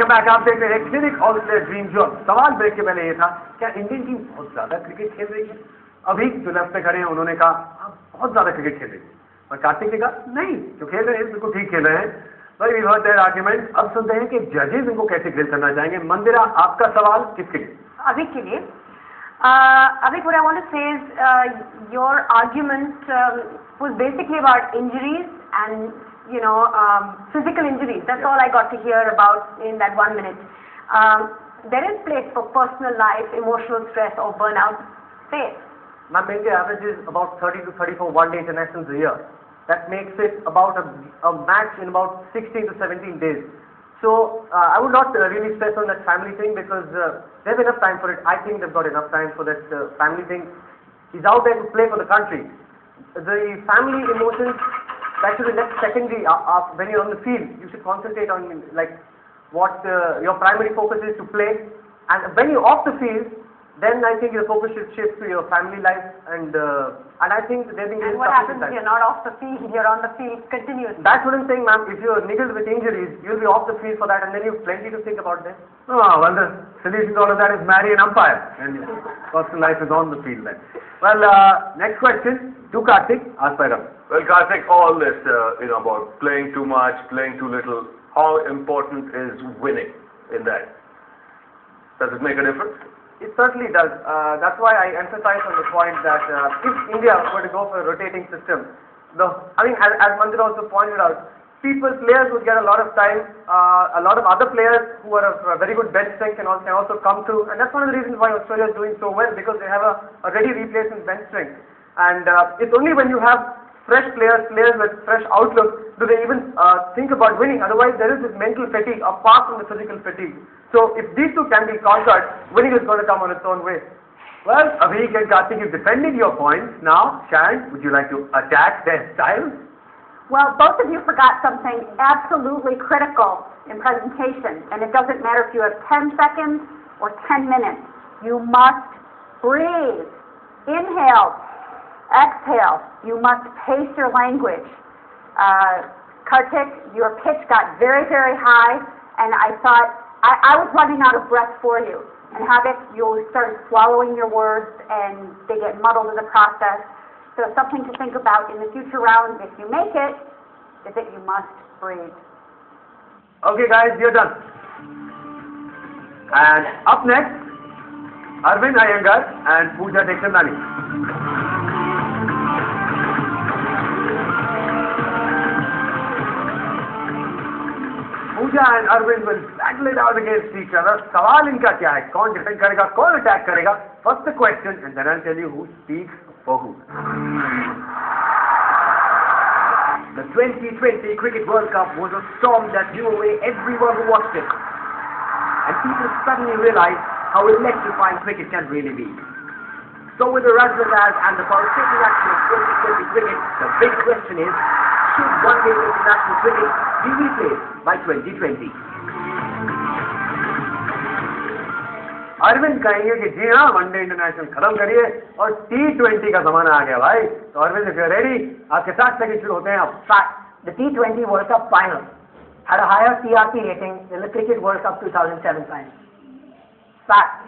Welcome back. आप देख रहे हैं clinic all player dream job. सवाल ब्रेक के पहले ये था, क्या इंडियन टीम बहुत ज्यादा क्रिकेट खेल रही है? अभी जो लेफ्ट पे खड़े हैं उन्होंने कहा आप बहुत ज्यादा क्रिकेट खेल रही है, और कार्तिक ने कहा नहीं, जो खेल रहे हैं बिल्कुल ठीक खेल रहे हैं। भाई वी हर्ड देयर आर्गुमेंट। अब सुनते हैं कि जजेस इनको कैसे ग्रिल करना चाहेंगे। मंदिरा, आपका सवाल किसके लिए? Avik ke liye. Avik, what I want to say is your argument was basically about injuries and physical injuries. That's all I got to hear about in that 1 minute. There is place for personal life, emotional stress or burnout. Say it. Ma'am, India averages about 30 to 34 one-day internationals a year. That makes it about a match in about 16 to 17 days. So I would not really stress on that family thing because they have enough time for it. I think they've got enough time for that family thing. He's out there to play for the country. The family emotions, that should be left secondary. When you're on the field, you should concentrate on what your primary focus is to play. And when you're off the field, then I think your focus should shift to your family life, and I think they've been. And what happens if you're not off the field? You're on the field continuously. That's what I'm saying, ma'am. If you're niggled with injuries, you'll be off the field for that, and then you've plenty to think about then. Oh, well, the solution to all of that is marry an umpire, and your personal life is on the field then. Well, next question to Karthik. Ask by Ram. Well, Karthik, all this, about playing too much, playing too little, how important is winning in that? Does it make a difference? It certainly does. That's why I emphasize on the point that if India were to go for a rotating system, as Mandir also pointed out, players would get a lot of time. A lot of other players who are of very good bench strength can also come through, and that's one of the reasons why Australia is doing so well, because they have a ready replacement bench strength. And it's only when you have fresh players with fresh outlook, do they even think about winning. Otherwise, there is this mental fatigue apart from the physical fatigue. So if these two can be conquered, winning is going to come on its own way. Well, Avik and Karthik, you've defended your points. Now, Sharon, would you like to attack their style? Well, both of you forgot something absolutely critical in presentation, and it doesn't matter if you have 10 seconds or 10 minutes. You must breathe. Inhale, exhale. You must pace your language. Karthik, your pitch got very, very high, and I thought I was running out of breath for you. And Havik, you'll start swallowing your words, and they get muddled in the process. So something to think about in the future rounds, if you make it, is that you must breathe. Okay, guys, you're done. And up next, Arvind Iyengar and Pooja Dekhandani. Pooja and Arvind will battle it out against each other. सवाल इनका क्या है? कौन defend करेगा, कौन attack करेगा? First the question, and then I'll tell you who speaks for who. The 2020 Cricket World Cup was a storm that blew away everyone who watched it, and people suddenly realized how electrifying cricket can really be. So with the razzmatazz and the power-taking action of 2020 cricket, the big question is, should one-day international cricket be replaced by 2020? Arvind कहेंगे कि जी हाँ, one day international खत्म करिए और T20 का जमाना आ गया भाई। तो अरविंद, if you're ready, आपके 60 सेकंड शुरू होते हैं अब। The T20 World Cup final had a higher TRP rating than the Cricket World Cup 2007 final. Fact.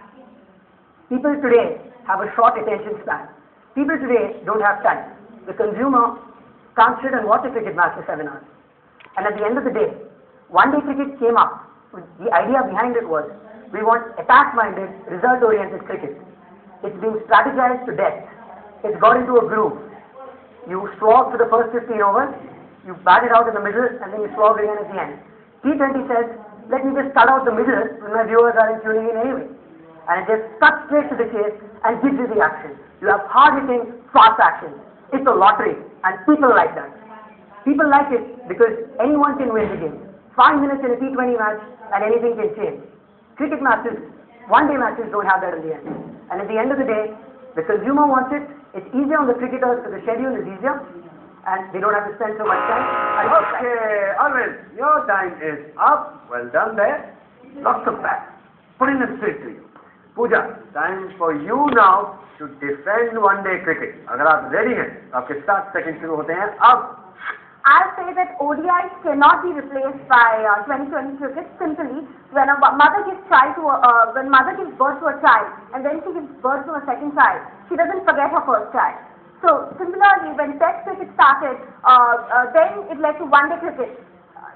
People today have a short attention span. People today don't have time. The consumer can't sit and watch a cricket match for 7 hours. And at the end of the day, one-day cricket came up. The idea behind it was, we want attack-minded, result-oriented cricket. It's being strategized to death. It's got into a groove. You slog for the first 15 overs, you bat it out in the middle, and then you slog again at the end. T20 says, let me just cut out the middle when my viewers aren't tuning in anyway. And it just cuts straight to the chase and gives you the action. You have hard-hitting, fast action. It's a lottery, and people like that. People like it because anyone can win the game. 5 minutes in a T20 match, and anything can change. Cricket matches, one-day matches don't have that in the end. And at the end of the day, the consumer wants it. It's easier on the cricketers because the schedule is easier, and they don't have to spend so much time. Okay, Arvind, your time is up. Well done there. Lots of facts. Putting them straight to you. Pooja, time for you now to defend one-day cricket. अगर आप ready हैं, आपके 7 second शुरू होते हैं अब। I'll say that ODIs cannot be replaced by 2020 cricket. Simply, when a mother gives when mother gives birth to a child and then she gives birth to a second child, she doesn't forget her first child. So similarly, when Test cricket started, then it led to one-day cricket.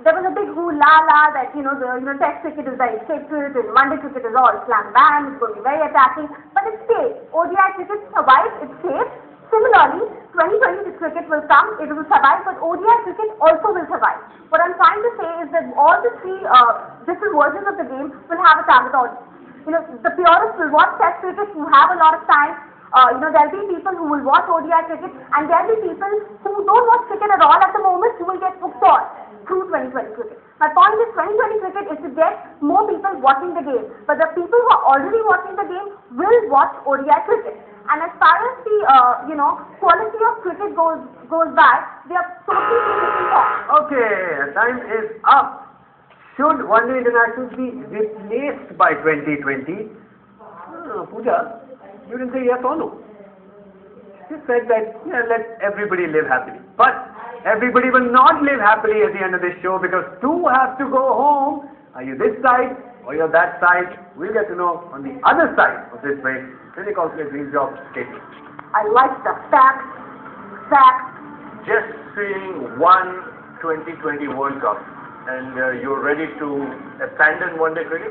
There was a big hoo-la-la that the Test cricket is very sacred and one-day cricket is all slam bam, it's going to be very attacking, but it stayed. ODI cricket survived, it's safe. Similarly, 2020 cricket will come, it will survive, but ODI cricket also will survive. What I'm trying to say is that all the three different versions of the game will have a target audience. The purists will watch Test cricket who have a lot of time. There'll be people who will watch ODI cricket, and there'll be people who don't watch cricket at all at the moment who will get hooked on through 2020 cricket. My point is 2020 cricket is to get more people watching the game, but the people who are already watching the game will watch ODI cricket. And as far as the quality of cricket goes by, they are totally different thoughts. Okay, time is up. Should one-day internationals be replaced by 2020? Pooja, you didn't say yes or no. You said that, let everybody live happily. But everybody will not live happily at the end of this show because two have to go home. Are you this side or you're that side? We'll get to know on the other side of this race. Clinc Councillor Dream Job statement. I like the facts. Just seeing one 2020 World Cup and you're ready to abandon one-day cricket?